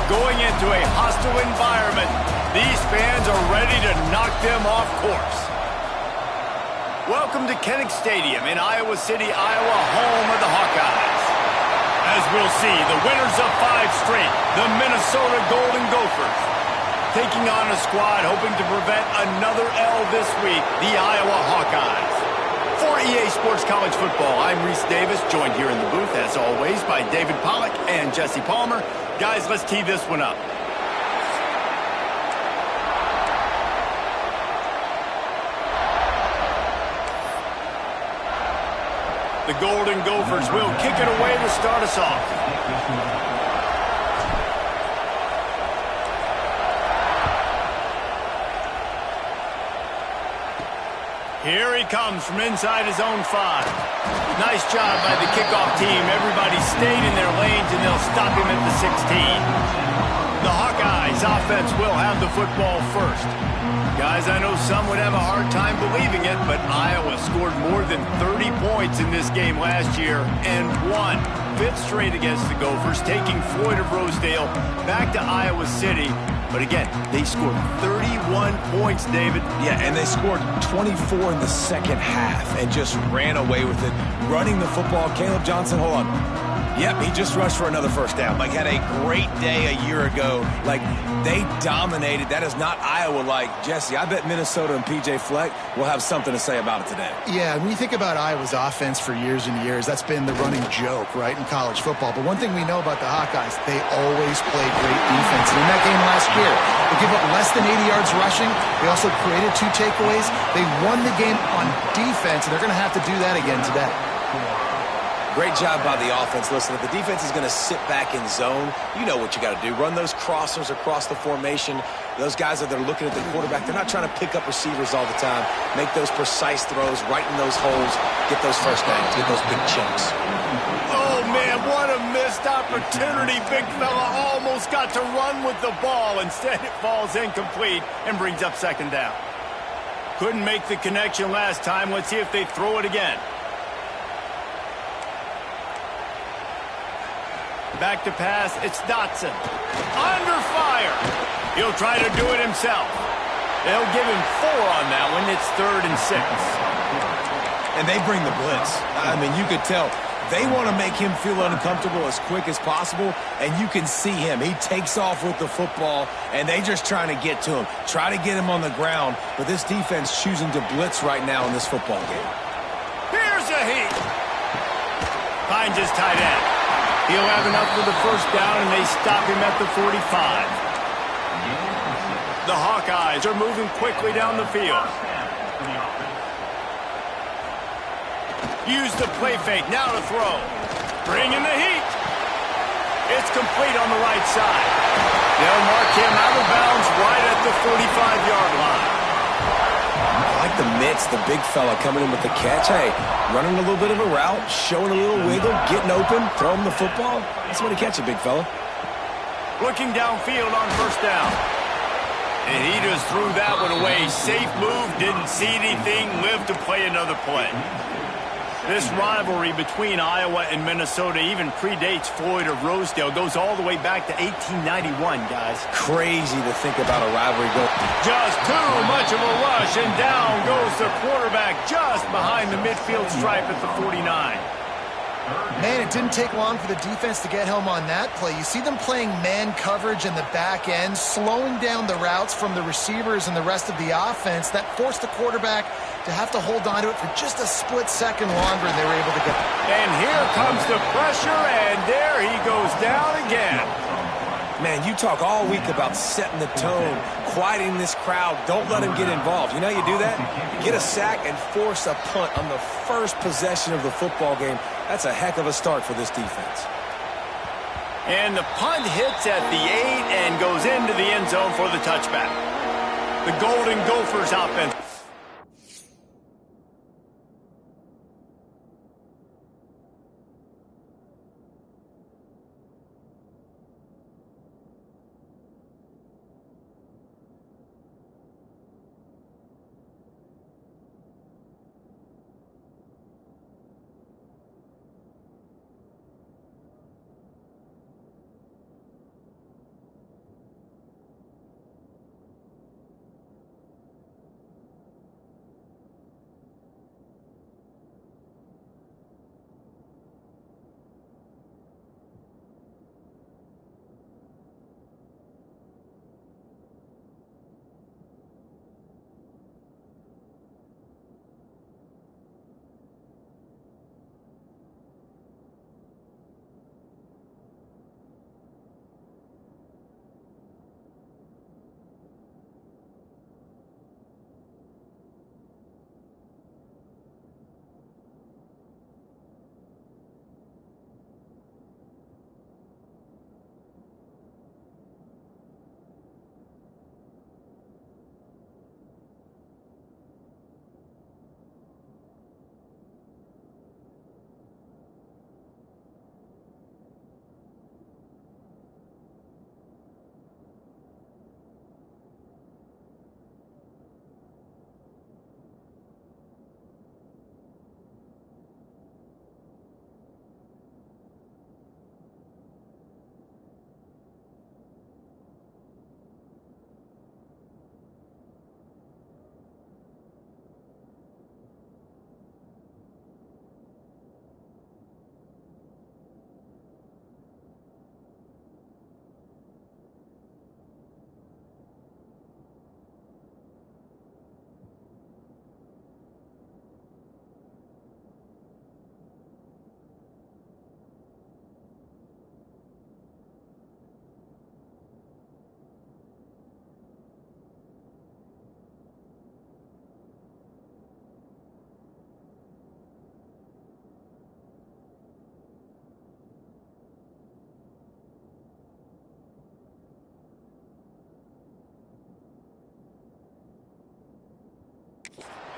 Going into a hostile environment, these fans are ready to knock them off course. Welcome to Kinnick Stadium in Iowa City, Iowa, home of the Hawkeyes. As we'll see, the winners of 5 straight, the Minnesota Golden Gophers, taking on a squad hoping to prevent another L this week, the Iowa Hawkeyes. For EA Sports College Football, I'm Reese Davis, joined here in the booth, as always, by David Pollack and Jesse Palmer. Guys, let's tee this one up. The Golden Gophers will kick it away to start us off. Here he comes from inside his own 5. Nice job by the kickoff team. Everybody stayed in their lanes, and they'll stop him at the 16. The Hawkeyes offense will have the football first. Guys, I know some would have a hard time believing it, but Iowa scored more than 30 points in this game last year and won. 5th straight against the Gophers, taking Floyd of Rosedale back to Iowa City. But again, they scored 31 points, David. Yeah, and they scored 24 in the second half and just ran away with it. Running the football, Caleb Johnson, hold on. Yep, he just rushed for another first down. Like, had a great day a year ago. Like, they dominated. That is not Iowa-like. Jesse, I bet Minnesota and P.J. Fleck will have something to say about it today. Yeah, when you think about Iowa's offense for years and years, that's been the running joke, right, in college football. But one thing we know about the Hawkeyes, they always play great defense. And in that game last year, they gave up less than 80 yards rushing. They also created 2 takeaways. They won the game on defense, and they're going to have to do that again today. Great job by the offense. Listen, if the defense is going to sit back in zone, you know what you got to do. Run those crossers across the formation. Those guys that are looking at the quarterback, they're not trying to pick up receivers all the time. Make those precise throws right in those holes. Get those first downs. Get those big chunks. Oh, man, what a missed opportunity. Big fella almost got to run with the ball. Instead, it falls incomplete and brings up 2nd down. Couldn't make the connection last time. Let's see if they throw it again. Back to pass, it's Dotson. Under fire. He'll try to do it himself. They'll give him 4 on that one. It's 3rd and 6. And they bring the blitz. I mean, you could tell. They want to make him feel uncomfortable as quick as possible, and you can see him. He takes off with the football, and they just trying to get to him. Try to get him on the ground, but this defense choosing to blitz right now in this football game. Here's a heat. Finds his tight end. He'll have enough for the first down, and they stop him at the 45. The Hawkeyes are moving quickly down the field. Use the play fake, now to throw. Bring in the heat. It's complete on the right side. They'll mark him out of bounds right at the 45-yard line. I like the mitts, the big fella coming in with the catch. Hey, running a little bit of a route, showing a little wiggle, getting open, throw him the football. That's when he catch it, big fella. Looking downfield on first down. And he just threw that one away. Safe move, didn't see anything, lived to play another play. This rivalry between Iowa and Minnesota even predates Floyd of Rosedale. Goes all the way back to 1891, guys. Crazy to think about a rivalry going. Just too much of a rush, and down goes the quarterback just behind the midfield stripe at the 49. Man, it didn't take long for the defense to get home on that play. You see them playing man coverage in the back end, slowing down the routes from the receivers and the rest of the offense. That forced the quarterback to have to hold on to it for just a split second longer, and they were able to get it. And here comes the pressure, and there he goes down again. Man, you talk all week about setting the tone, quieting this crowd. Don't let him get involved. You know how you do that? Get a sack and force a punt on the first possession of the football game. That's a heck of a start for this defense. And the punt hits at the 8 and goes into the end zone for the touchback. The Golden Gophers offense.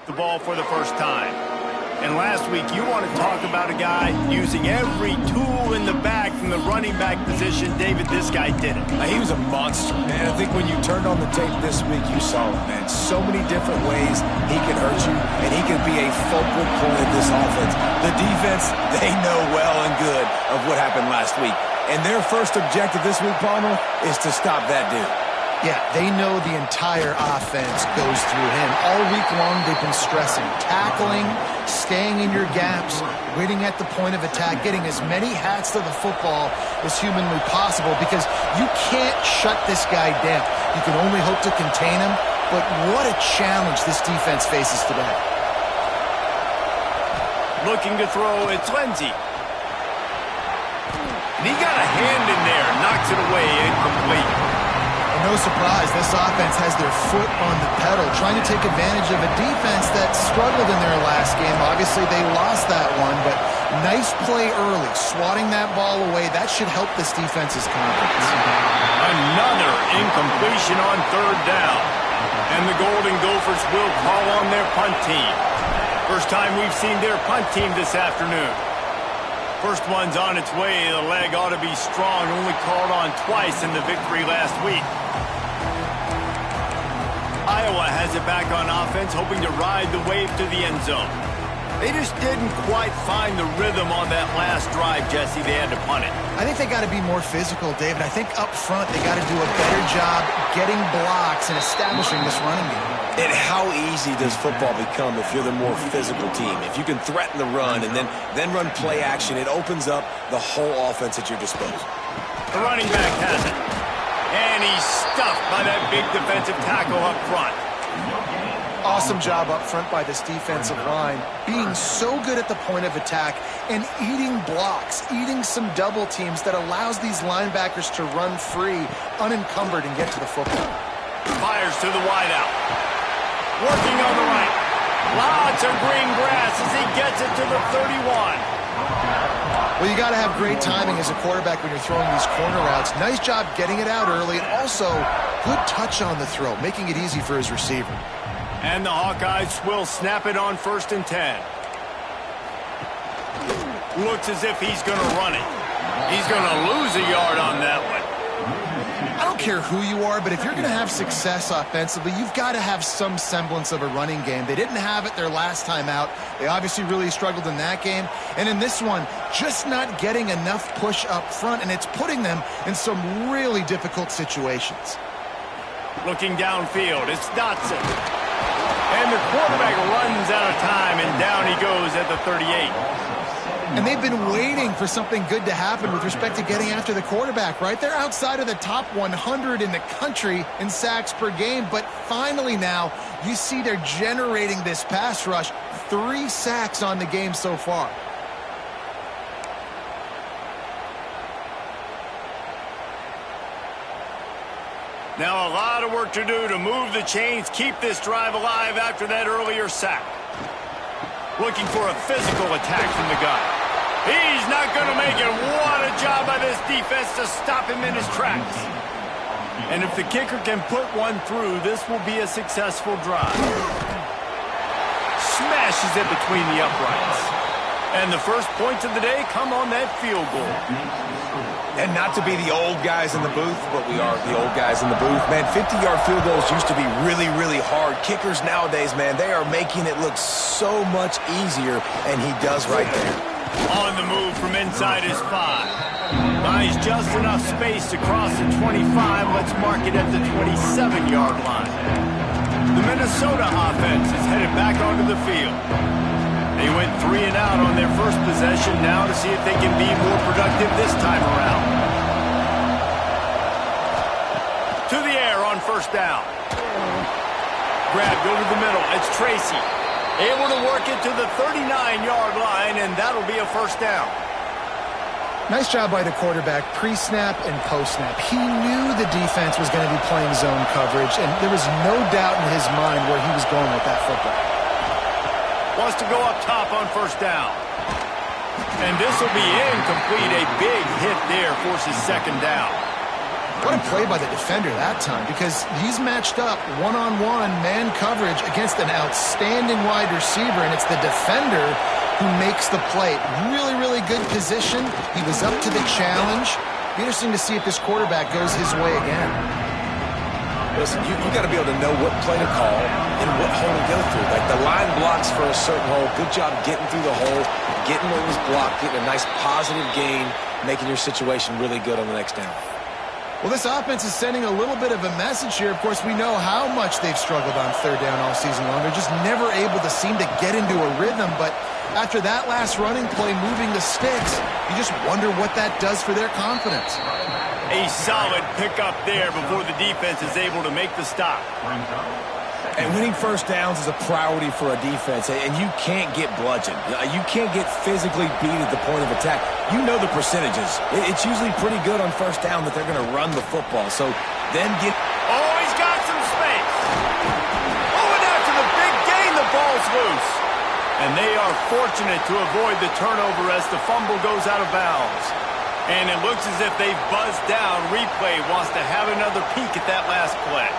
the ball for the first time. And last week, you want to talk about a guy using every tool in the bag from the running back position. David, this guy did it. He was a monster, man. I think when you turned on the tape this week, you saw it, man. So many different ways he can hurt you, and he can be a focal point of this offense. The defense, they know well and good of what happened last week. And their first objective this week, Palmer, is to stop that dude. Yeah, they know the entire offense goes through him. All week long, they've been stressing, tackling, staying in your gaps, waiting at the point of attack, getting as many hats to the football as humanly possible because you can't shut this guy down. You can only hope to contain him, but what a challenge this defense faces today. Looking to throw, it's Lindsey. And he got a hand in there, knocks it away, incomplete. No surprise, this offense has their foot on the pedal, trying to take advantage of a defense that struggled in their last game. Obviously, they lost that one, but nice play early, swatting that ball away. That should help this defense's confidence. Another incompletion on third down. And the Golden Gophers will call on their punt team. First time we've seen their punt team this afternoon. First one's on its way. The leg ought to be strong. Only called on twice in the victory last week. Iowa has it back on offense, hoping to ride the wave to the end zone. They just didn't quite find the rhythm on that last drive, Jesse. They had to punt it. I think they got to be more physical, David. I think up front they got to do a better job getting blocks and establishing this running game. And how easy does football become if you're the more physical team? If you can threaten the run and then run play action, it opens up the whole offense at your disposal. The running back has it. And he's stuffed by that big defensive tackle up front. Awesome job up front by this defensive line, being so good at the point of attack and eating blocks, eating some double teams that allows these linebackers to run free, unencumbered, and get to the football. Fires to the wideout. Working on the right. Lots of green grass as he gets it to the 31. Well, you got to have great timing as a quarterback when you're throwing these corner routes. Nice job getting it out early, and also good touch on the throw, making it easy for his receiver. And the Hawkeyes will snap it on 1st and 10. Looks as if he's going to run it. He's going to lose a yard on that one. I don't care who you are, but if you're going to have success offensively, you've got to have some semblance of a running game. They didn't have it their last time out. They obviously really struggled in that game. And in this one, just not getting enough push up front, and it's putting them in some really difficult situations. Looking downfield, it's Dotson. And the quarterback runs out of time, and down he goes at the 38. And they've been waiting for something good to happen with respect to getting after the quarterback, right? They're outside of the top 100 in the country in sacks per game, but finally now you see they're generating this pass rush. 3 sacks on the game so far. Now a lot of work to do to move the chains, keep this drive alive after that earlier sack. Looking for a physical attack from the gun. He's not going to make it. What a job by this defense to stop him in his tracks. And if the kicker can put one through, this will be a successful drive. Smashes it between the uprights. And the first points of the day come on that field goal. And not to be the old guys in the booth, but we are the old guys in the booth. Man, 50-yard field goals used to be really, really hard. Kickers nowadays, man, they are making it look so much easier, and he does right there. On the move from inside his 5. Buys just enough space to cross the 25. Let's mark it at the 27-yard line. The Minnesota offense is headed back onto the field. They went 3 and out on their first possession, now to see if they can be more productive this time around. To the air on 1st down. Grabbed over the middle. It's Tracy. Able to work it to the 39-yard line, and that'll be a 1st down. Nice job by the quarterback, pre-snap and post-snap. He knew the defense was going to be playing zone coverage, and there was no doubt in his mind where he was going with that football. Wants to go up top on 1st down. And this will be incomplete. A big hit there forces 2nd down. What a play by the defender that time, because he's matched up one-on-one man coverage against an outstanding wide receiver, and it's the defender who makes the play. Really, really good position. He was up to the challenge. Be interesting to see if this quarterback goes his way again. Listen, you got to be able to know what play to call and what hole to go through. Like the line blocks for a certain hole. Good job getting through the hole, getting what was blocked, getting a nice positive gain, making your situation really good on the next down. Well, this offense is sending a little bit of a message here. Of course, we know how much they've struggled on third down all season long. They're just never able to seem to get into a rhythm. But after that last running play, moving the sticks, you just wonder what that does for their confidence. A solid pickup there before the defense is able to make the stop. And winning first downs is a priority for a defense, and you can't get bludgeoned. You can't get physically beat at the point of attack. You know the percentages. It's usually pretty good on first down that they're going to run the football. So then get... Oh, he's got some space. Oh, and after the big gain, the ball's loose. And they are fortunate to avoid the turnover as the fumble goes out of bounds. And it looks as if they've buzzed down. Replay wants to have another peek at that last play.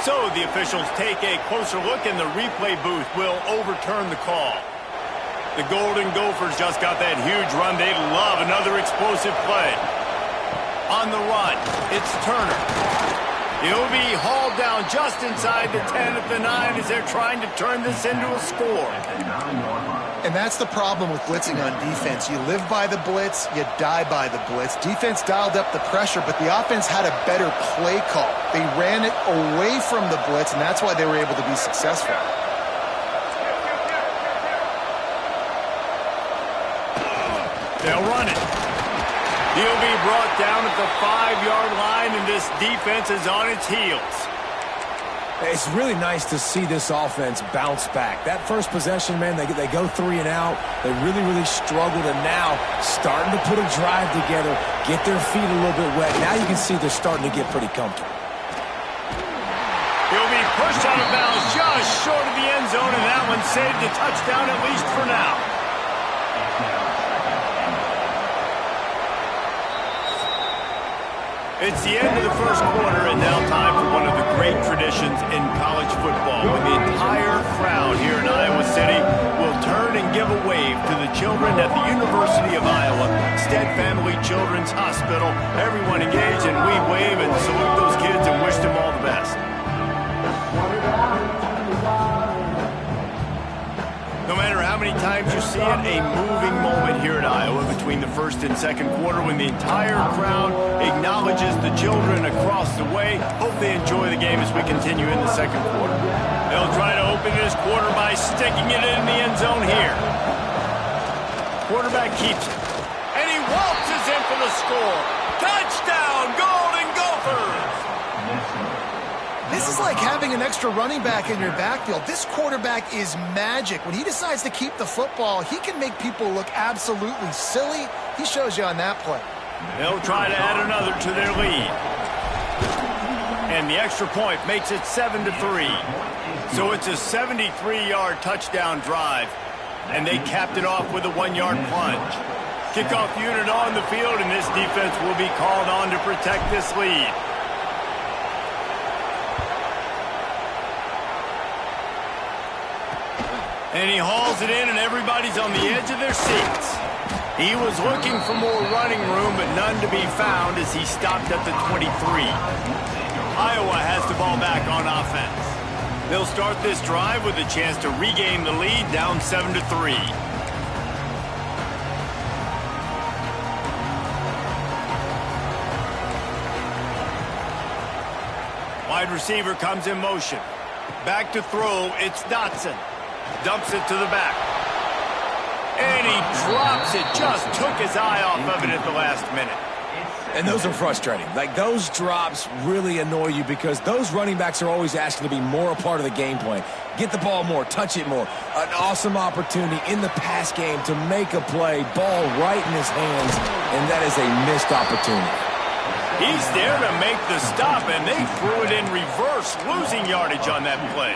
So the officials take a closer look, and the replay booth will overturn the call. The Golden Gophers just got that huge run. They love another explosive play. On the run, it's Turner. He'll be hauled down just inside the 10 at the 9 as they're trying to turn this into a score. And that's the problem with blitzing on defense. You live by the blitz, you die by the blitz. Defense dialed up the pressure, but the offense had a better play call. They ran it away from the blitz, and that's why they were able to be successful. They'll run it. He'll be brought down at the 5-yard line, and this defense is on its heels. It's really nice to see this offense bounce back. That first possession, man, they go 3 and out. They really, really struggled, and now starting to put a drive together, get their feet a little bit wet. Now you can see they're starting to get pretty comfortable. He'll be pushed out of bounds just short of the end zone, and that one saved a touchdown at least for now. It's the end of the first quarter, and now time for one of the great traditions in college football, when the entire crowd here in Iowa City will turn and give a wave to the children at the University of Iowa, Stead Family Children's Hospital. Everyone engaged, and we wave and salute those kids and wish them all the best. No matter how many times you see it, a moving moment here at Iowa between the first and second quarter when the entire crowd acknowledges the children across the way. Hope they enjoy the game as we continue in the second quarter. They'll try to open this quarter by sticking it in the end zone here. Quarterback keeps it. And he waltzes in for the score. Touchdown, Golden Gophers! This is like having an extra running back in your backfield. This quarterback is magic. When he decides to keep the football, he can make people look absolutely silly. He shows you on that play. They'll try to add another to their lead. And the extra point makes it 7-3. So it's a 73-yard touchdown drive. And they capped it off with a 1-yard plunge. Kickoff unit on the field, and this defense will be called on to protect this lead. And he hauls it in, and everybody's on the edge of their seats. He was looking for more running room, but none to be found as he stopped at the 23. Iowa has the ball back on offense. They'll start this drive with a chance to regain the lead, down 7-3. Wide receiver comes in motion. Back to throw, it's Dotson. Dumps it to the back. And he drops it. Just took his eye off of it at the last minute. And those are frustrating. Like, those drops really annoy you because those running backs are always asking to be more a part of the game plan. Get the ball more, touch it more. An awesome opportunity in the pass game to make a play, ball right in his hands, and that is a missed opportunity. He's there to make the stop, and they threw it in reverse, losing yardage on that play.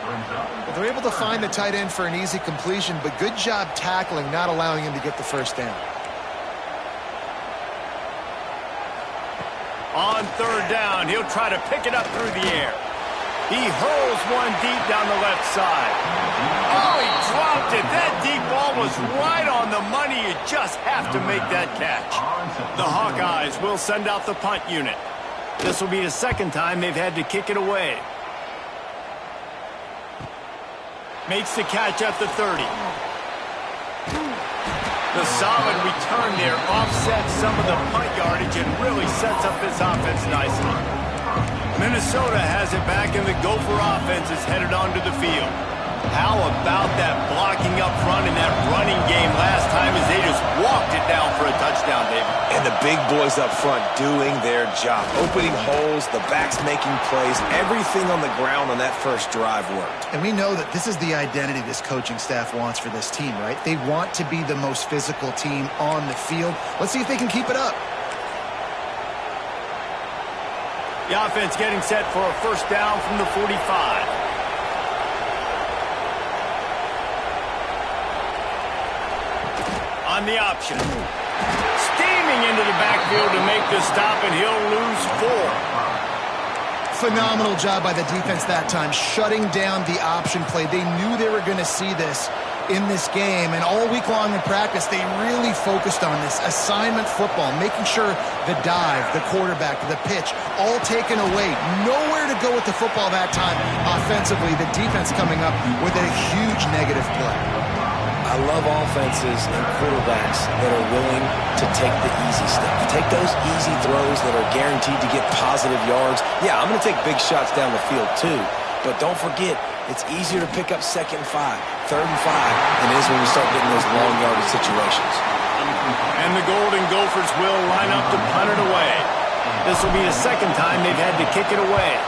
Well, they're able to find the tight end for an easy completion, but good job tackling, not allowing him to get the first down. On third down, he'll try to pick it up through the air. He hurls one deep down the left side. Oh, he dropped it. That deep ball was right on the money. You just have to make that catch. The Hawkeyes will send out the punt unit. This will be the second time they've had to kick it away. Makes the catch at the 30. The solid return there offsets some of the punt yardage and really sets up this offense nicely. Minnesota has it back, and the Gopher offense is headed onto the field. How about that blocking up front in that running game last time as they just walked it down for a touchdown, David? And the big boys up front doing their job. Opening holes, the backs making plays. Everything on the ground on that first drive worked. And we know that this is the identity this coaching staff wants for this team, right? They want to be the most physical team on the field. Let's see if they can keep it up. The offense getting set for a first down from the 45. On the option. Steaming into the backfield to make the stop, and he'll lose 4. Phenomenal job by the defense that time, shutting down the option play. They knew they were going to see this in this game, and all week long in practice, they really focused on this assignment football, making sure the dive, the quarterback, the pitch, all taken away. Nowhere to go with the football that time offensively. The defense coming up with a huge negative play. I love offenses and quarterbacks that are willing to take the easy stuff. Take those easy throws that are guaranteed to get positive yards. Yeah, I'm going to take big shots down the field too, but don't forget, it's easier to pick up 2nd and 5, 3rd and 5 than it is when you start getting those long yardage situations. And the Golden Gophers will line up to punt it away. This will be the second time they've had to kick it away.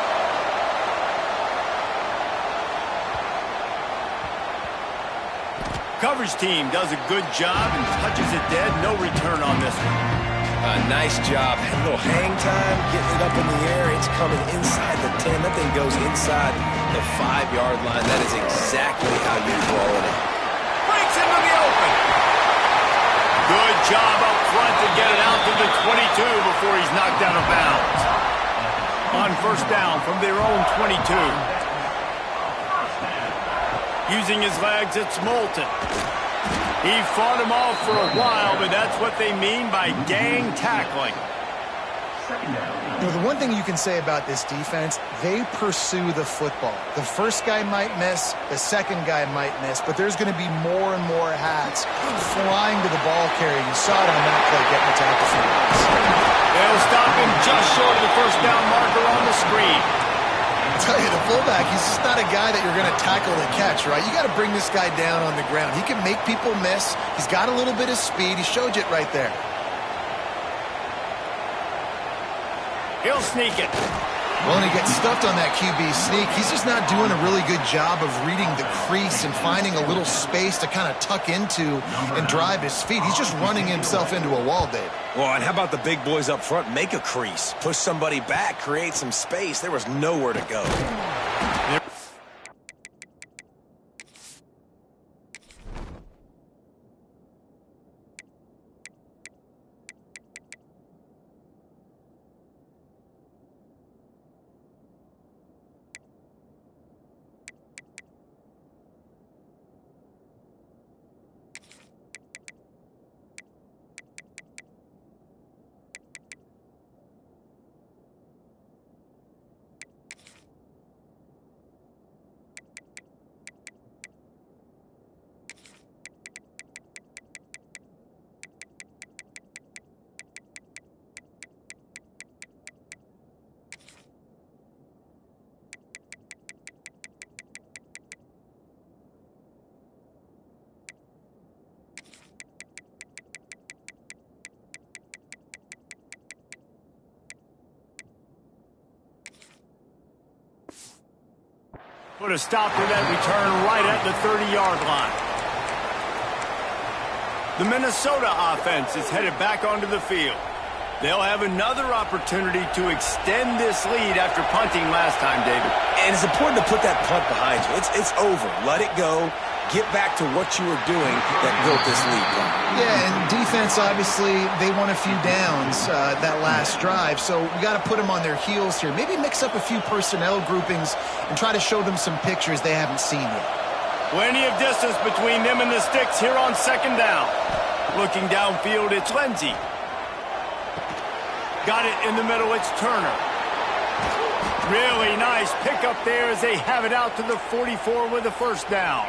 Coverage team does a good job and touches it dead. No return on this one. Nice job. A little hang time, getting it up in the air. It's coming inside the 10. That thing goes inside the 5-yard line. That is exactly how you throw it in. Breaks into the open. Good job up front to get it out to the 22 before he's knocked out of bounds. On first down from their own 22. Using his legs, it's Moulton. He fought him off for a while, but that's what they mean by gang tackling. You know, the one thing you can say about this defense, they pursue the football. The first guy might miss, the second guy might miss, but there's going to be more and more hats flying to the ball carrier. You saw it on that play getting the tackle for once. They'll stop him just short of the first down marker on the screen. I tell you, the fullback, he's just not a guy that you're going to tackle and catch, right? You got to bring this guy down on the ground. He can make people miss. He's got a little bit of speed. He showed you it right there. He'll sneak it. Well, and he gets stuffed on that QB sneak. He's just not doing a really good job of reading the crease and finding a little space to kind of tuck into and drive his feet. He's just running himself into a wall, Dave. Well, and how about the big boys up front? Make a crease. Push somebody back. Create some space. There was nowhere to go. Put a stop to that return right at the 30-yard line. The Minnesota offense is headed back onto the field. They'll have another opportunity to extend this lead after punting last time, David. And it's important to put that punt behind you. It's over. Let it go. Get back to what you were doing that built this lead. Yeah, and defense, obviously, they won a few downs that last drive, so we got to put them on their heels here. Maybe mix up a few personnel groupings and try to show them some pictures they haven't seen yet. Plenty of distance between them and the sticks here on second down. Looking downfield, it's Lindsey. Got it in the middle, it's Turner. Really nice pickup there as they have it out to the 44 with a first down.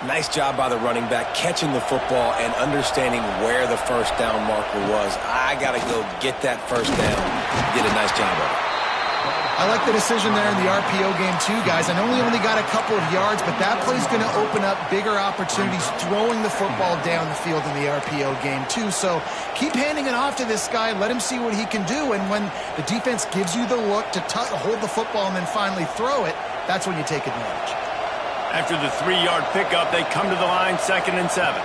Nice job by the running back, catching the football and understanding where the first down marker was. I got to go get that first down. Did a nice job of it. I like the decision there in the RPO game too, guys. I know he only got a couple of yards, but that play's going to open up bigger opportunities throwing the football down the field in the RPO game too. So keep handing it off to this guy. Let him see what he can do. And when the defense gives you the look to hold the football and then finally throw it, that's when you take advantage. After the 3-yard pickup, they come to the line, 2nd and 7.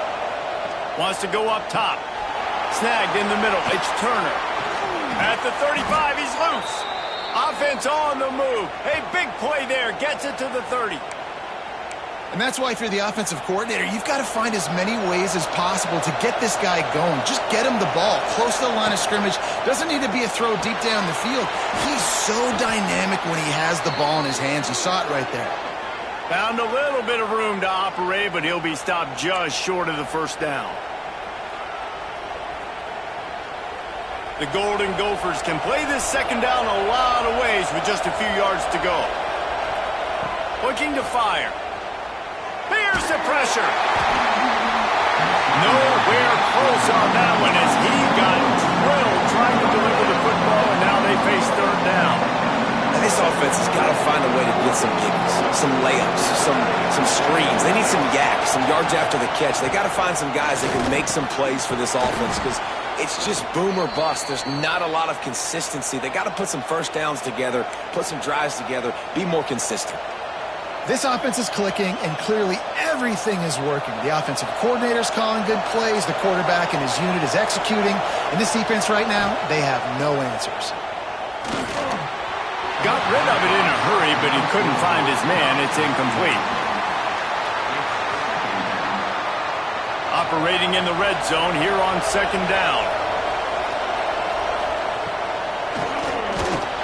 Wants to go up top. Snagged in the middle. It's Turner. At the 35, he's loose. Offense on the move. Hey, big play there. Gets it to the 30. And that's why if you're the offensive coordinator, you've got to find as many ways as possible to get this guy going. Just get him the ball close to the line of scrimmage. Doesn't need to be a throw deep down the field. He's so dynamic when he has the ball in his hands. You saw it right there. Found a little bit of room to operate, but he'll be stopped just short of the first down. The Golden Gophers can play this second down a lot of ways with just a few yards to go. Looking to fire. Here's the pressure. Nowhere close on that one as he got drilled trying to deliver the football, and now they face third down. And this offense has got to find a way to get some giggies, some layups, some screens. They need some yaks, some yards after the catch. They got to find some guys that can make some plays for this offense because it's just boom or bust. There's not a lot of consistency. They got to put some first downs together, put some drives together, be more consistent. This offense is clicking, and clearly everything is working. The offensive coordinator's calling good plays. The quarterback and his unit is executing. In this defense right now, they have no answers. Got rid of it in a hurry, but he couldn't find his man. It's incomplete. Operating in the red zone here on second down.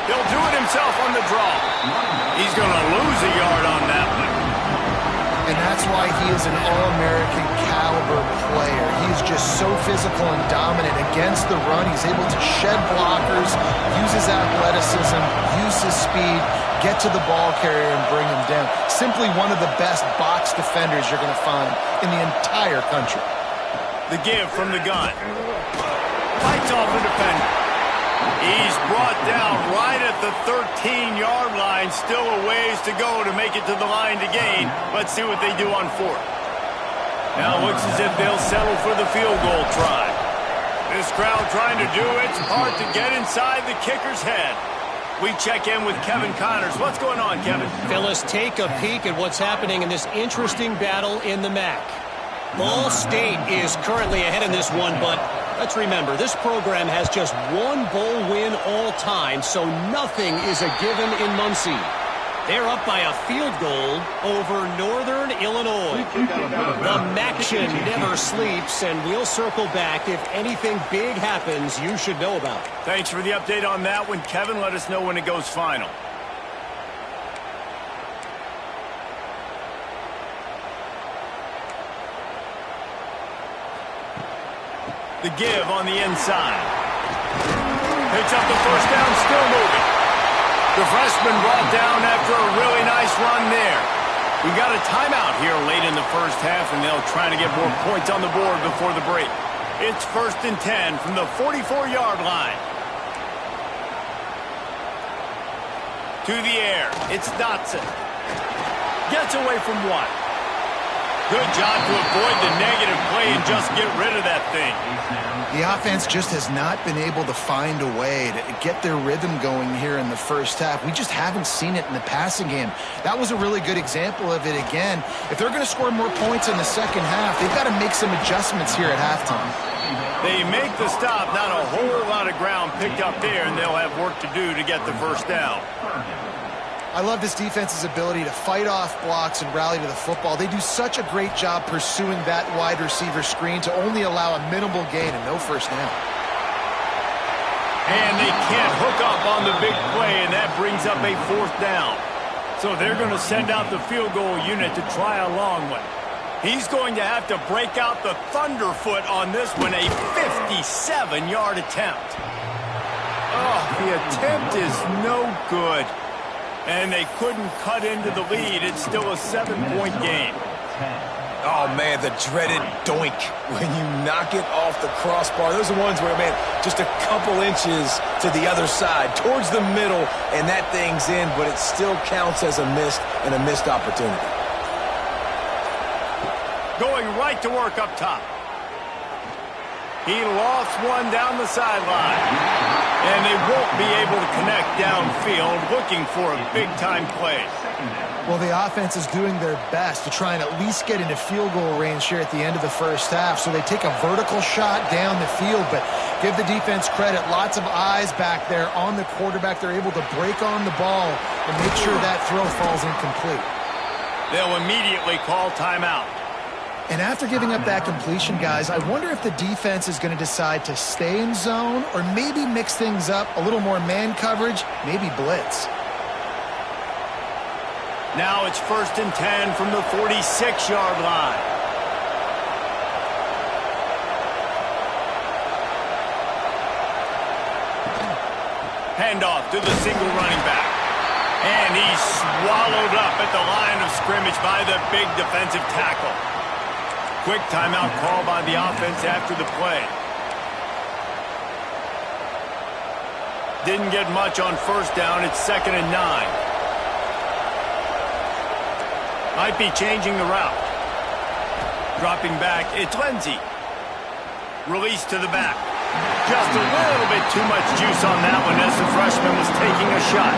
He'll do it himself on the draw. He's going to lose a yard on that one. And that's why he is an All-American caliber player. He's just so physical and dominant against the run. He's able to shed blockers, use his athleticism, use his speed, get to the ball carrier and bring him down. Simply one of the best box defenders you're going to find in the entire country. The give from the gun. Fights off the defender. He's brought down right at the 13-yard line. Still a ways to go to make it to the line to gain. Let's see what they do on 4th. Now it looks as if they'll settle for the field goal try. This crowd trying to do its part to get inside the kicker's head. We check in with Kevin Connors. What's going on, Kevin? Phyllis, take a peek at what's happening in this interesting battle in the MAC. Ball State is currently ahead in this one, but let's remember, this program has just one bowl win all time, so nothing is a given in Muncie. They're up by a field goal over Northern Illinois. The MACtion never sleeps, and we'll circle back if anything big happens you should know about. Thanks for the update on that one, Kevin. Let us know when it goes final. The give on the inside. Picks up the first down, still moving. The freshman brought down after a really nice run there. We got a timeout here late in the first half, and they'll try to get more points on the board before the break. It's 1st and 10 from the 44-yard line. To the air, it's Dotson. Gets away from one. Good job to avoid the negative play and just get rid of that thing. The offense just has not been able to find a way to get their rhythm going here in the first half. We just haven't seen it in the passing game. That was a really good example of it again. If they're going to score more points in the second half, they've got to make some adjustments here at halftime. They make the stop, not a whole lot of ground picked up there, and they'll have work to do to get the first down. I love this defense's ability to fight off blocks and rally to the football. They do such a great job pursuing that wide receiver screen to only allow a minimal gain and no first down. And they can't hook up on the big play, and that brings up a fourth down. So they're going to send out the field goal unit to try a long one. He's going to have to break out the thunderfoot on this one, a 57-yard attempt. Oh, the attempt is no good. And they couldn't cut into the lead. It's still a 7-point game. Oh, man, the dreaded doink when you knock it off the crossbar. Those are ones where, man, just a couple inches to the other side, towards the middle, and that thing's in, but it still counts as a missed opportunity. Going right to work up top. He lost one down the sideline. And they won't be able to connect downfield, looking for a big-time play. Well, the offense is doing their best to try and at least get into field goal range here at the end of the first half. So they take a vertical shot down the field, but give the defense credit. Lots of eyes back there on the quarterback. They're able to break on the ball and make sure that throw falls incomplete. They'll immediately call timeout. And after giving up that completion, guys, I wonder if the defense is going to decide to stay in zone or maybe mix things up, a little more man coverage, maybe blitz. Now it's 1st and 10 from the 46-yard line. Handoff to the single running back. And he's swallowed up at the line of scrimmage by the big defensive tackle. Quick timeout call by the offense after the play. Didn't get much on first down. It's 2nd and 9. Might be changing the route. Dropping back, it's Lindsey. Release to the back. Just a little bit too much juice on that one as the freshman was taking a shot.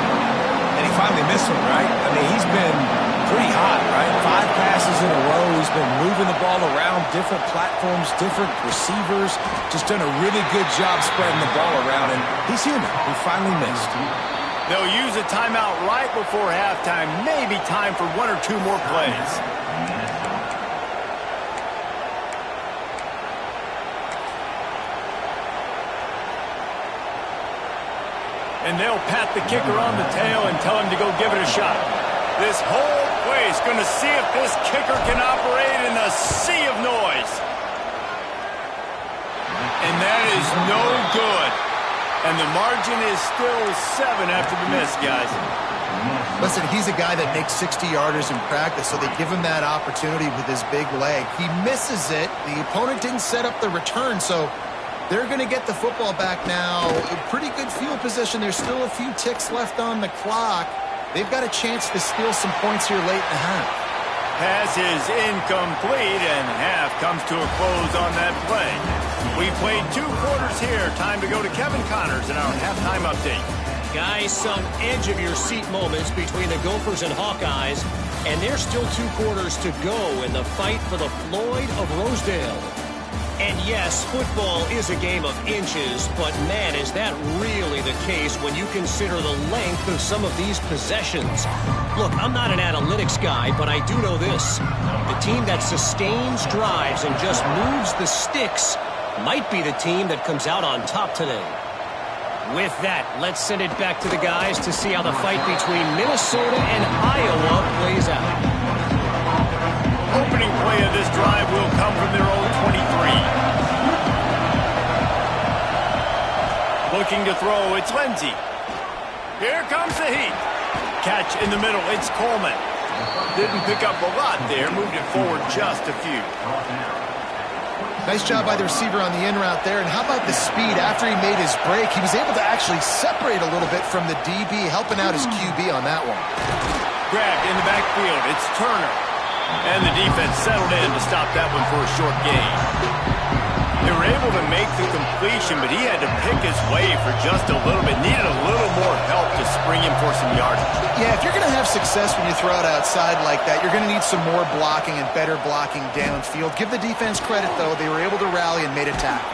And he finally missed him, right? I mean, he's been pretty hot, right? 5 passes in a row. He's been moving the ball around, different platforms, different receivers. Just done a really good job spreading the ball around, and he's human. He finally missed. They'll use a timeout right before halftime. Maybe time for 1 or 2 more plays. And they'll pat the kicker on the tail and tell him to go give it a shot. This whole place going to see if this kicker can operate in a sea of noise. And that is no good. And the margin is still 7 after the miss, guys. Listen, he's a guy that makes 60-yarders in practice, so they give him that opportunity with his big leg. He misses it. The opponent didn't set up the return, so they're going to get the football back now. A pretty good field position. There's still a few ticks left on the clock. They've got a chance to steal some points here late in the half. Pass is incomplete, and half comes to a close on that play. We played 2 quarters here. Time to go to Kevin Connors in our halftime update. Guys, some edge-of-your-seat moments between the Gophers and Hawkeyes, and there's still 2 quarters to go in the fight for the Floyd of Rosedale. And yes, football is a game of inches, but man, is that really the case when you consider the length of some of these possessions. Look, I'm not an analytics guy, but I do know this. The team that sustains drives and just moves the sticks might be the team that comes out on top today. With that, let's send it back to the guys to see how the fight between Minnesota and Iowa plays out. Opening play of this drive will come from their own 23. Looking to throw, it's Lindsey. Here comes the heat. Catch in the middle, it's Coleman. Didn't pick up a lot there, moved it forward just a few. Nice job by the receiver on the in route there. And how about the speed after he made his break? He was able to actually separate a little bit from the DB, helping out his QB on that one. Grabbed in the backfield, it's Turner. And the defense settled in to stop that one for a short gain. They were able to make the completion, but he had to pick his way for just a little bit. Needed a little more help to spring him for some yardage. Yeah, if you're going to have success when you throw it outside like that. You're going to need some more blocking and better blocking downfield. Give the defense credit, though. They were able to rally and made a tackle.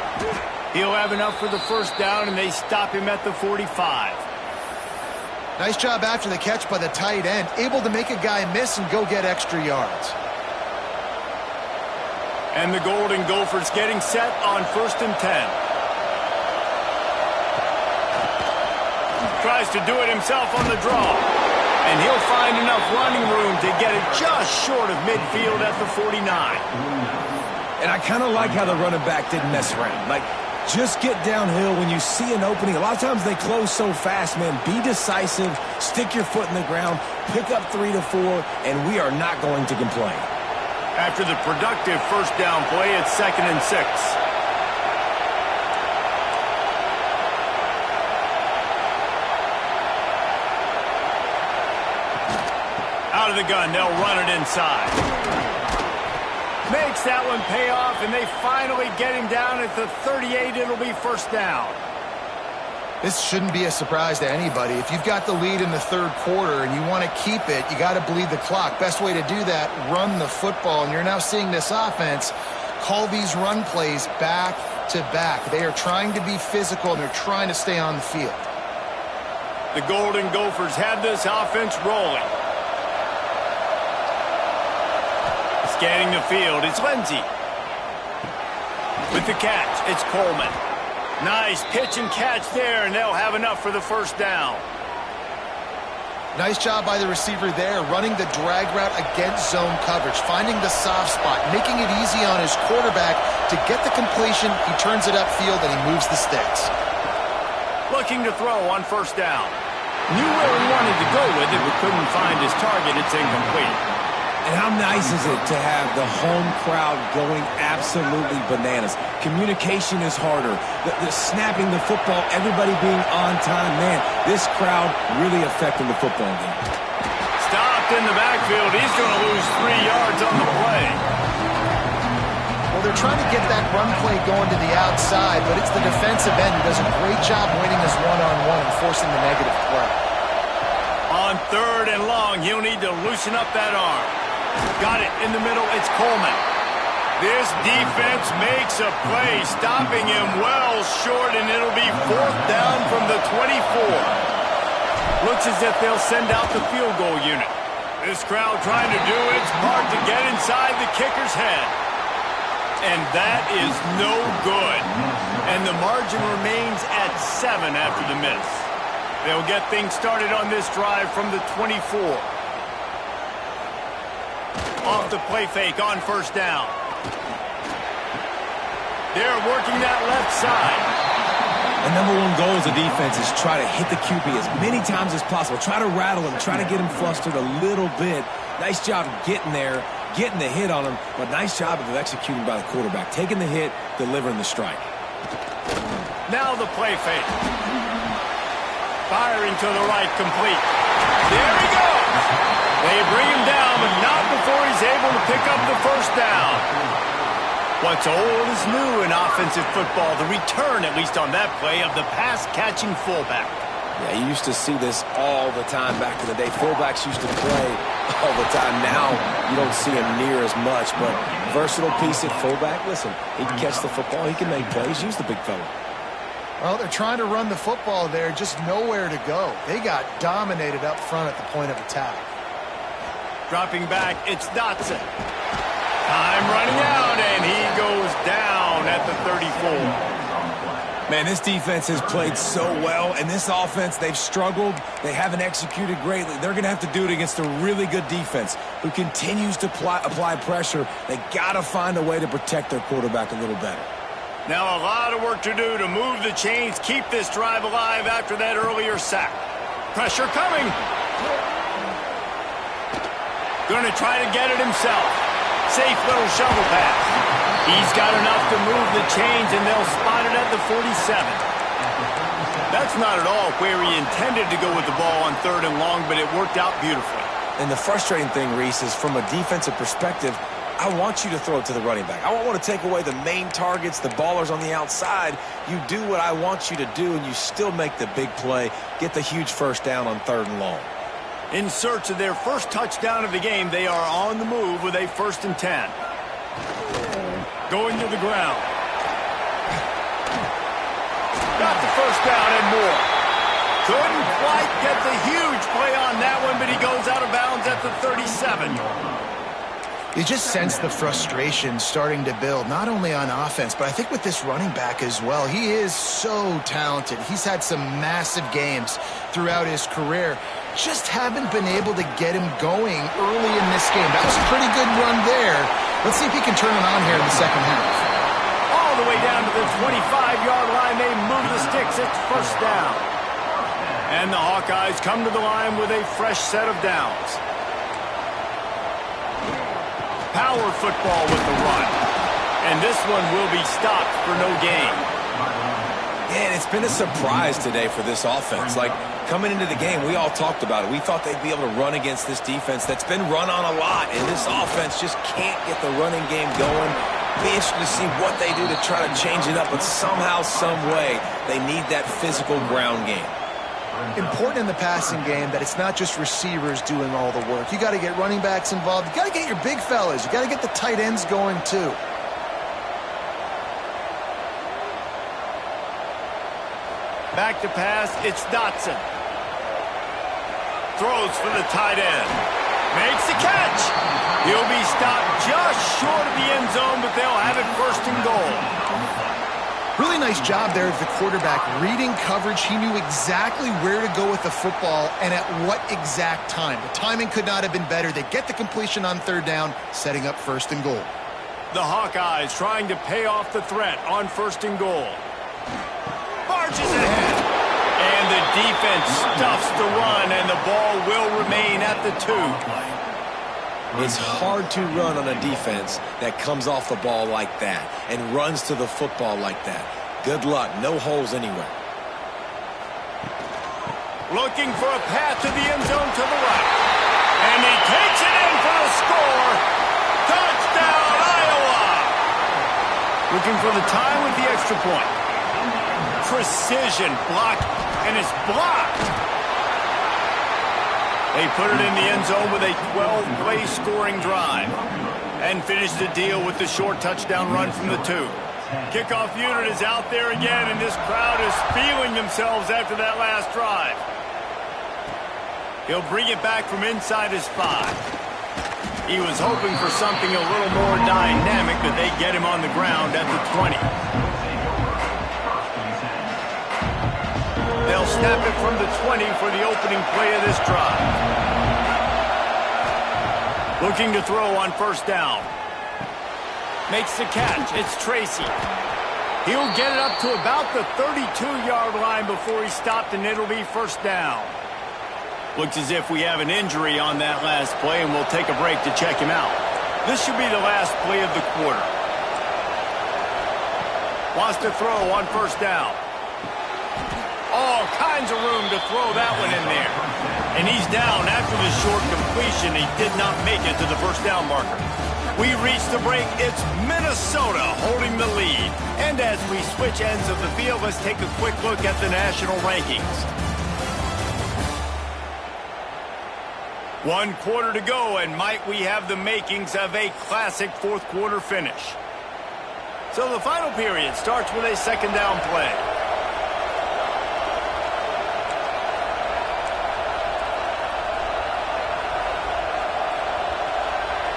He'll have enough for the first down, and they stop him at the 45. Nice job after the catch by the tight end. Able to make a guy miss and go get extra yards. And the Golden Gophers getting set on 1st and 10. Tries to do it himself on the draw. And he'll find enough running room to get it just short of midfield at the 49. And I kind of like how the running back didn't mess around. Like, just get downhill when you see an opening. A lot of times they close so fast, man. Be decisive, stick your foot in the ground, pick up 3 to 4, and we are not going to complain. After the productive first down play, it's 2nd and 6. Out of the gun, they'll run it inside. Makes that one pay off, and they finally get him down at the 38. It'll be 1st down. This shouldn't be a surprise to anybody. If you've got the lead in the 3rd quarter and you want to keep it, you got to bleed the clock. Best way to do that, run the football. And you're now seeing this offense call these run plays back to back. They are trying to be physical, and they're trying to stay on the field. The Golden Gophers have this offense rolling. Scanning the field, it's Lindsey. With the catch, it's Coleman. Nice pitch and catch there, and they'll have enough for the 1st down. Nice job by the receiver there, running the drag route against zone coverage, finding the soft spot, making it easy on his quarterback to get the completion. He turns it upfield, and he moves the sticks. Looking to throw on 1st down. Knew where he wanted to go with it, but couldn't find his target. It's incomplete. And how nice is it to have the home crowd going absolutely bananas? Communication is harder. The snapping the football, everybody being on time. Man, this crowd really affecting the football game. Stopped in the backfield. He's going to lose 3 yards on the play. Well, they're trying to get that run play going to the outside, but it's the defensive end who does a great job winning his one-on-one and forcing the negative play. On 3rd and long, he'll need to loosen up that arm. Got it in the middle. It's Coleman. This defense makes a play, stopping him well short, and it'll be 4th down from the 24. Looks as if they'll send out the field goal unit. This crowd trying to do its part to get inside the kicker's head. And that is no good. And the margin remains at 7 after the miss. They'll get things started on this drive from the 24. Off the play fake on 1st down. They're working that left side. The #1 goal as a defense is try to hit the QB as many times as possible. Try to rattle him, try to get him flustered a little bit. Nice job getting there, getting the hit on him, but nice job of executing by the quarterback. Taking the hit, delivering the strike. Now the play fake. Firing to the right, complete. There he goes. They bring him down, but not before he's able to pick up the 1st down. What's old is new in offensive football. The return, at least on that play, of the pass-catching fullback. Yeah, you used to see this all the time back in the day. Fullbacks used to play all the time. Now you don't see him near as much, but versatile piece at fullback. Listen, he can catch the football. He can make plays. Use the big fella. Well, they're trying to run the football there, just nowhere to go. They got dominated up front at the point of attack. Dropping back, it's Dotson. Time running out, and he goes down at the 34. Man, this defense has played so well, and this offense, they've struggled. They haven't executed greatly. They're going to have to do it against a really good defense who continues to apply pressure. They got to find a way to protect their quarterback a little better. Now a lot of work to do to move the chains, keep this drive alive after that earlier sack. Pressure coming. Going to try to get it himself. Safe little shovel pass. He's got enough to move the chains, and they'll spot it at the 47. That's not at all where he intended to go with the ball on 3rd and long, but it worked out beautifully. And the frustrating thing, Reese, is from a defensive perspective, I want you to throw it to the running back. I don't want to take away the main targets, the ballers on the outside. You do what I want you to do, and you still make the big play, get the huge 1st down on 3rd and long. In search of their first touchdown of the game, they are on the move with a 1st and 10. Going to the ground. Got the first down and more. Couldn't quite get the huge play on that one, but he goes out of bounds at the 37. You just sense the frustration starting to build, not only on offense, but I think with this running back as well. He is so talented. He's had some massive games throughout his career. Just haven't been able to get him going early in this game. That was a pretty good run there. Let's see if he can turn it on here in the second half. All the way down to the 25-yard line. They move the sticks. It's 1st down. And the Hawkeyes come to the line with a fresh set of downs. Power football with the run. And this one will be stopped for no gain. Yeah, and it's been a surprise today for this offense. Like, coming into the game, we all talked about it. We thought they'd be able to run against this defense that's been run on a lot, and this offense just can't get the running game going. Be interested to see what they do to try to change it up, but somehow, some way, they need that physical ground game. Important in the passing game that it's not just receivers doing all the work. You got to get running backs involved. You got to get your big fellas. You got to get the tight ends going too. Back to pass, it's Dotson. Throws for the tight end. Makes the catch. He'll be stopped just short of the end zone, but they'll have it 1st and goal. Really nice job there of the quarterback reading coverage. He knew exactly where to go with the football and at what exact time. The timing could not have been better. They get the completion on 3rd down, setting up 1st and goal. The Hawkeyes trying to pay off the threat on 1st and goal. Marches ahead. And the defense stuffs the run, and the ball will remain at the 2. It's hard to run on a defense that comes off the ball like that and runs to the football like that. Good luck. No holes anywhere. Looking for a path to the end zone to the right. And he takes it in for the score. Touchdown, Iowa! Looking for the time with the extra point. Precision block, and it's blocked. They put it in the end zone with a 12-play scoring drive and finish the deal with the short touchdown run from the 2. Kickoff unit is out there again, and this crowd is feeling themselves after that last drive. He'll bring it back from inside his 5. He was hoping for something a little more dynamic, but they get him on the ground at the 20. They'll snap it from the 20 for the opening play of this drive. Looking to throw on 1st down. Makes the catch. It's Tracy. He'll get it up to about the 32-yard line before he's stopped, and it'll be 1st down. Looks as if we have an injury on that last play, and we'll take a break to check him out. This should be the last play of the quarter. Wants to throw on 1st down. All kinds of room to throw that one in there. And he's down after the short completion. He did not make it to the 1st down marker. We reach the break. It's Minnesota holding the lead. And as we switch ends of the field, let's take a quick look at the national rankings. 1 quarter to go, and might we have the makings of a classic 4th quarter finish. So the final period starts with a 2nd down play.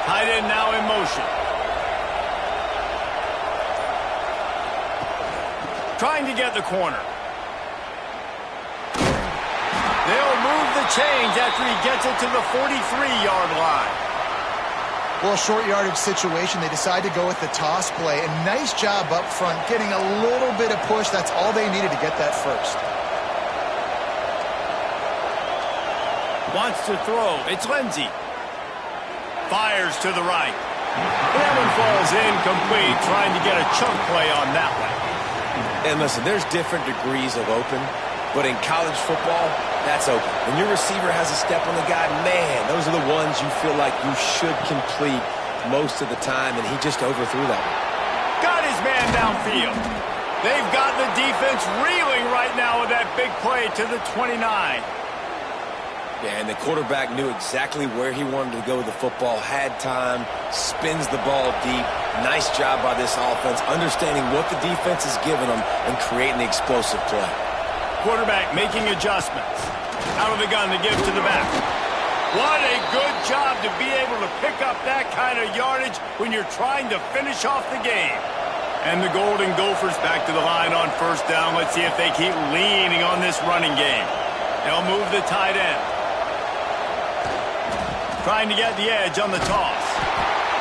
Tight end now in motion. Trying to get the corner. They'll move the change after he gets it to the 43-yard line. Well, short yardage situation, they decide to go with the toss play. A nice job up front, getting a little bit of push. That's all they needed to get that first. Wants to throw. It's Lindsey. Fires to the right. That one falls incomplete, trying to get a chunk play on that one. And listen, there's different degrees of open, but in college football, that's open. When your receiver has a step on the guy, man, those are the ones you feel like you should complete most of the time, and he just overthrew that one. Got his man downfield. They've got the defense reeling right now with that big play to the 29. Yeah, and the quarterback knew exactly where he wanted to go with the football, had time, spins the ball deep. Nice job by this offense, understanding what the defense is giving them and creating the explosive play. Quarterback making adjustments. Out of the gun to give to the back. What a good job to be able to pick up that kind of yardage when you're trying to finish off the game. And the Golden Gophers back to the line on first down. Let's see if they keep leaning on this running game. They'll move the tight end. Trying to get the edge on the toss.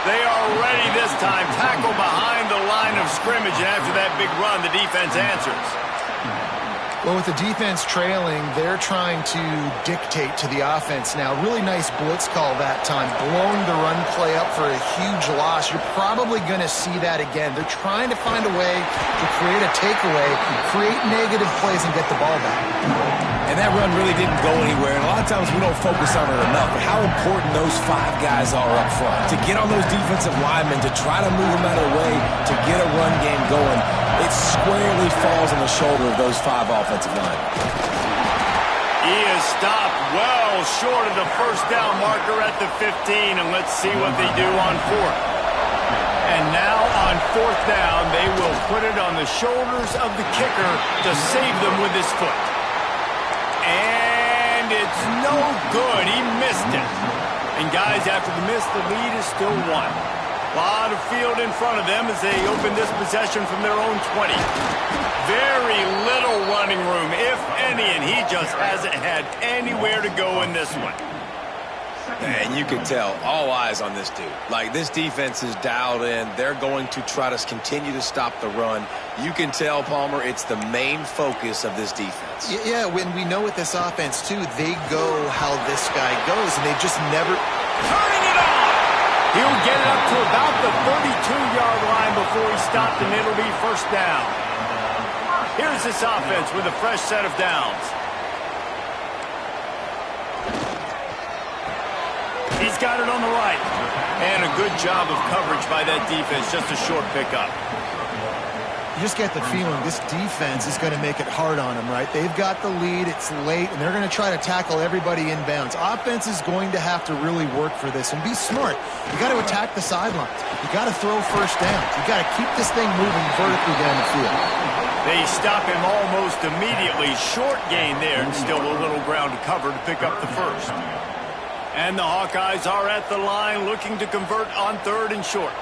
They are ready this time. Tackle behind the line of scrimmage, and after that big run, the defense answers. Well, with the defense trailing, they're trying to dictate to the offense now. Really nice blitz call that time, blowing the run play up for a huge loss. You're probably going to see that again. They're trying to find a way to create a takeaway, create negative plays, and get the ball back. And that run really didn't go anywhere, and a lot of times we don't focus on it enough, but how important those 5 guys are up front. To get on those defensive linemen, to try to move them out of the way, to get a run game going, it squarely falls on the shoulder of those 5 offensive linemen. He is stopped well short of the first down marker at the 15, and let's see what they do on 4th. And now on 4th down, they will put it on the shoulders of the kicker to save them with his foot. And it's no good. He missed it. And guys, after the miss, the lead is still 1. A lot of field in front of them as they open this possession from their own 20. Very little running room, if any, and he just hasn't had anywhere to go in this one. And you can tell, all eyes on this dude. Like, this defense is dialed in. They're going to try to continue to stop the run. You can tell, Palmer, it's the main focus of this defense. Yeah, when we know with this offense, too, they go how this guy goes, and they just never... Turning it on! He'll get it up to about the 32-yard line before he's stopped, and it'll be first down. Here's this offense with a fresh set of downs. He's got it on the right. And a good job of coverage by that defense. Just a short pickup. You just get the feeling this defense is going to make it hard on them, right? They've got the lead. It's late, and they're going to try to tackle everybody inbounds. Offense is going to have to really work for this and be smart. You got to attack the sidelines. You got to throw first downs. You got to keep this thing moving vertically down the field. They stop him almost immediately. Short gain there, and still a little ground to cover to pick up the first. And the Hawkeyes are at the line looking to convert on 3rd and short.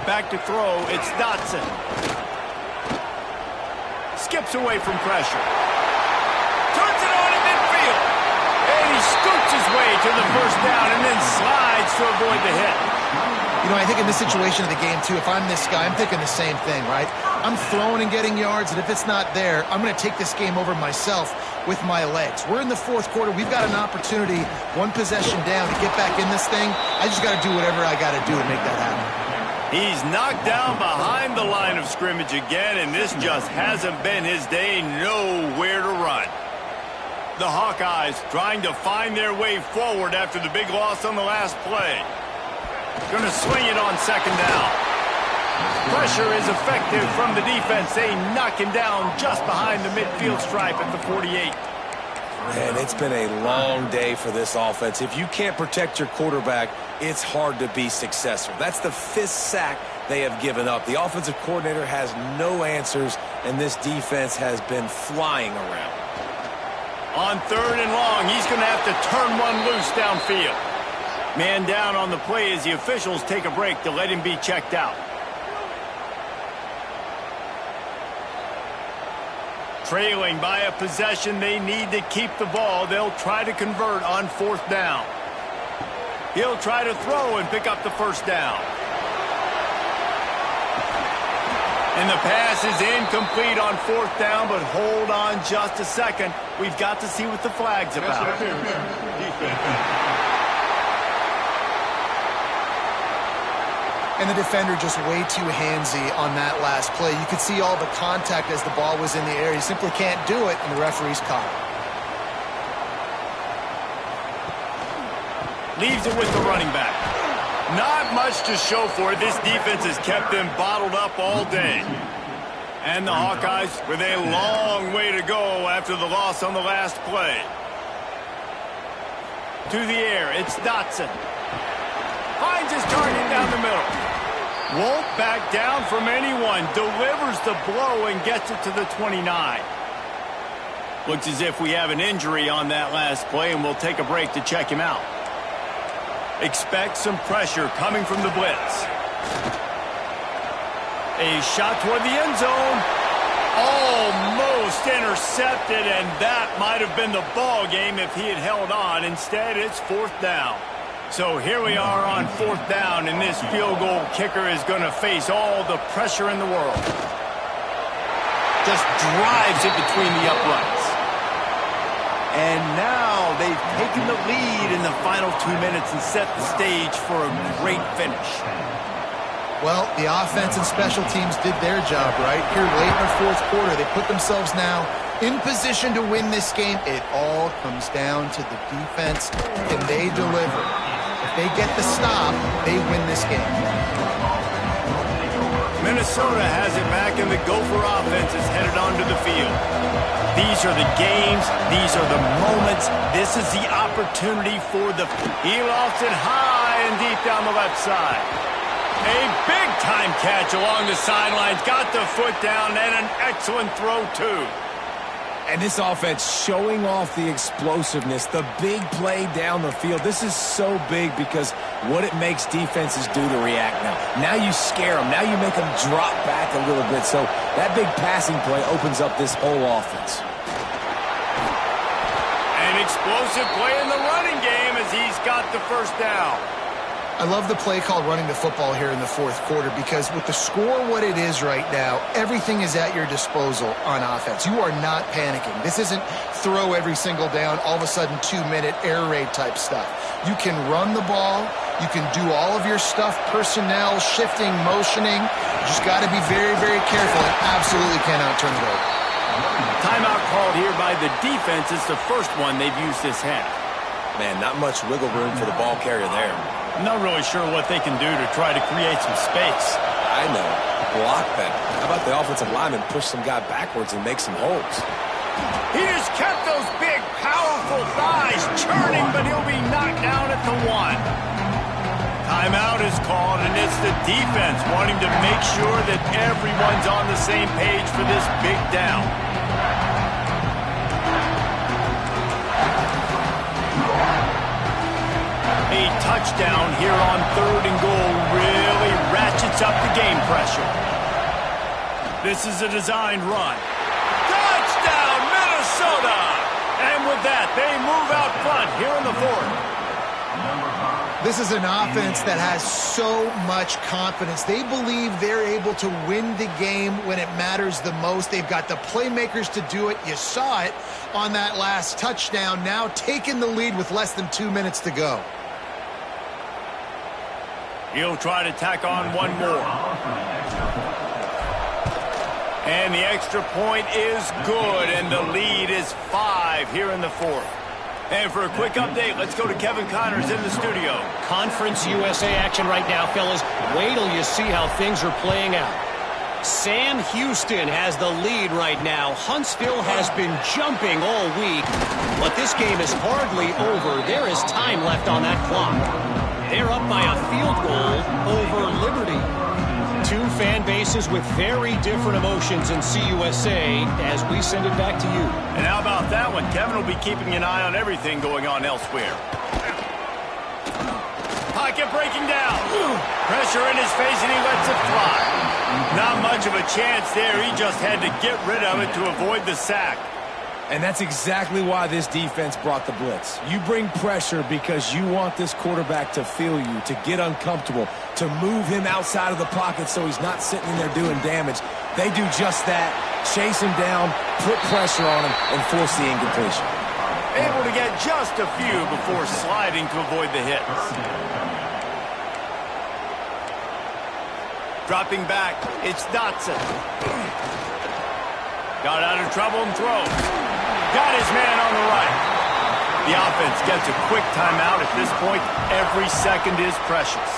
Back to throw, it's Dotson. Skips away from pressure. Turns it on in midfield. And he scoots his way to the first down and then slides to avoid the hit. You know, I think in this situation of the game, too, if I'm this guy, I'm thinking the same thing, right? I'm throwing and getting yards, and if it's not there, I'm going to take this game over myself with my legs. We're in the 4th quarter. We've got an opportunity, 1 possession down, to get back in this thing. I just got to do whatever I got to do to make that happen. He's knocked down behind the line of scrimmage again, and this just hasn't been his day. Nowhere to run. The Hawkeyes trying to find their way forward after the big loss on the last play. Going to swing it on 2nd down. Pressure is effective from the defense. They knock him down just behind the midfield stripe at the 48. And it's been a long day for this offense. If you can't protect your quarterback, it's hard to be successful. That's the 5th sack they have given up. The offensive coordinator has no answers, and this defense has been flying around. On 3rd and long, he's going to have to turn one loose downfield. Man down on the play as the officials take a break to let him be checked out. Trailing by a possession, they need to keep the ball. They'll try to convert on 4th down. He'll try to throw and pick up the first down. And the pass is incomplete on 4th down, but hold on just a second. We've got to see what the flag's about. And the defender just way too handsy on that last play. You could see all the contact as the ball was in the air. He simply can't do it, and the referee's caught it. Leaves it with the running back. Not much to show for it. This defense has kept them bottled up all day. And the Hawkeyes with a long way to go after the loss on the last play. To the air, it's Dotson. Finds his target down the middle. Won't back down from anyone. Delivers the blow and gets it to the 29. Looks as if we have an injury on that last play, and we'll take a break to check him out. Expect some pressure coming from the blitz. A shot toward the end zone. Almost intercepted, and that might have been the ball game if he had held on. Instead, it's 4th down. So here we are on 4th down, and this field goal kicker is going to face all the pressure in the world. Just drives it between the uprights. And now they've taken the lead in the final 2 minutes and set the stage for a great finish. Well, the offense and special teams did their job, right? Here late in the 4th quarter, they put themselves now in position to win this game. It all comes down to the defense, and they deliver. If they get the stop, they win this game. Minnesota has it back, and the Gopher offense is headed onto the field. These are the games. These are the moments. This is the opportunity for the... He lofts it high and deep down the left side. A big-time catch along the sidelines. Got the foot down, and an excellent throw, too. And this offense showing off the explosiveness, the big play down the field. This is so big because what it makes defenses do to react now. Now you scare them. Now you make them drop back a little bit. So that big passing play opens up this whole offense. An explosive play in the running game as he's got the first down. I love the play called running the football here in the 4th quarter because with the score what it is right now, everything is at your disposal on offense. You are not panicking. This isn't throw every single down, all of a sudden 2-minute air raid type stuff. You can run the ball. You can do all of your stuff, personnel, shifting, motioning. You just got to be very, very careful and absolutely cannot turn it over. Timeout called here by the defense. It's the first one they've used this half. Man, not much wiggle room for the ball carrier there. I'm not really sure what they can do to try to create some space. I know. Block better. How about the offensive lineman push some guy backwards and make some holes? He just kept those big, powerful thighs churning, but he'll be knocked down at the 1. Timeout is called, and it's the defense wanting to make sure that everyone's on the same page for this big down. A touchdown here on 3rd and goal really ratchets up the game pressure. This is a designed run. Touchdown, Minnesota! And with that, they move out front here in the 4th. This is an offense that has so much confidence. They believe they're able to win the game when it matters the most. They've got the playmakers to do it. You saw it on that last touchdown. Now taking the lead with less than 2 minutes to go. He'll try to tack on one more. And the extra point is good, and the lead is 5 here in the 4th. And for a quick update, let's go to Kevin Connors in the studio. Conference USA action right now, fellas. Wait till you see how things are playing out. Sam Houston has the lead right now. Huntsville has been jumping all week, but this game is hardly over. There is time left on that clock. They're up by a field goal over Liberty. 2 fan bases with very different emotions in CUSA as we send it back to you. And how about that one? Kevin will be keeping an eye on everything going on elsewhere. Pocket breaking down. Pressure in his face, and he lets it fly. Not much of a chance there. He just had to get rid of it to avoid the sack. And that's exactly why this defense brought the blitz. You bring pressure because you want this quarterback to feel you, to get uncomfortable, to move him outside of the pocket so he's not sitting in there doing damage. They do just that, chase him down, put pressure on him, and force the incompletion. Able to get just a few before sliding to avoid the hits. Dropping back, it's Dotson. Got out of trouble and throws. Got his man on the right. The offense gets a quick timeout at this point. Every second is precious.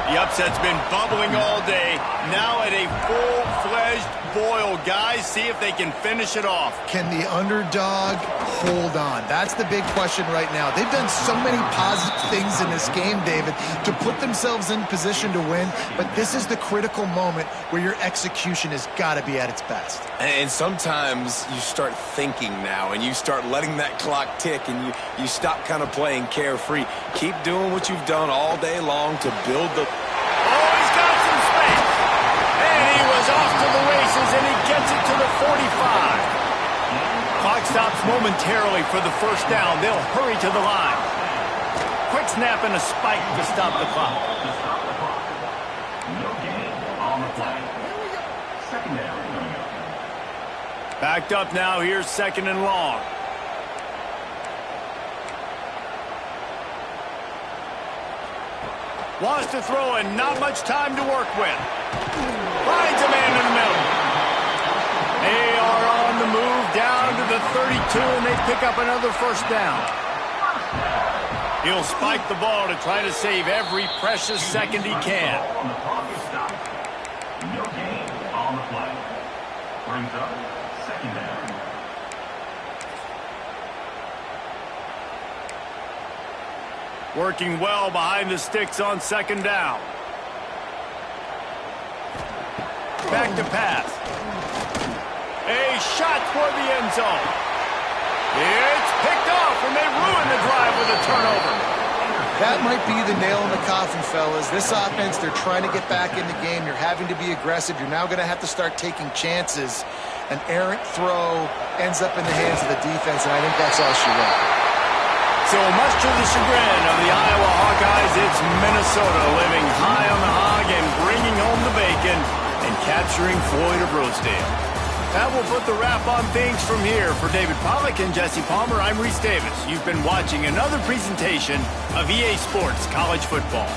The upset's been bubbling all day. Now at a full-fledged boil. Guys, see if they can finish it off. Can the underdog hold on? That's the big question right now. They've done so many positive things in this game, David, to put themselves in position to win, but this is the critical moment where your execution has got to be at its best. And sometimes you start thinking now, and you start letting that clock tick, and you stop kind of playing carefree. Keep doing what you've done all day long to build the... Oh, he's got some space. And he was off to the races, and he gets it to the 45. Clock stops momentarily for the first down. They'll hurry to the line. Quick snap and a spike to stop the clock. No gain on the play. Second down. Backed up now. Here's second and long. Wants to throw and not much time to work with. Finds a man in the middle. They are on the move down to the 32, and they pick up another first down. He'll spike the ball to try to save every precious second he can. No gain on the play. Brings up second down. Working well behind the sticks on second down. Back to pass. A shot toward the end zone. It's picked off, and they ruin the drive with a turnover. That might be the nail in the coffin, fellas. This offense, they're trying to get back in the game. You're having to be aggressive. You're now going to have to start taking chances. An errant throw ends up in the hands of the defense, and I think that's all she wrote. So much to the chagrin of the Iowa Hawkeyes, it's Minnesota living high on the hog and bringing home the bacon and capturing Floyd of Rosedale. That will put the wrap on things from here. For David Pollack and Jesse Palmer, I'm Reese Davis. You've been watching another presentation of EA Sports College Football.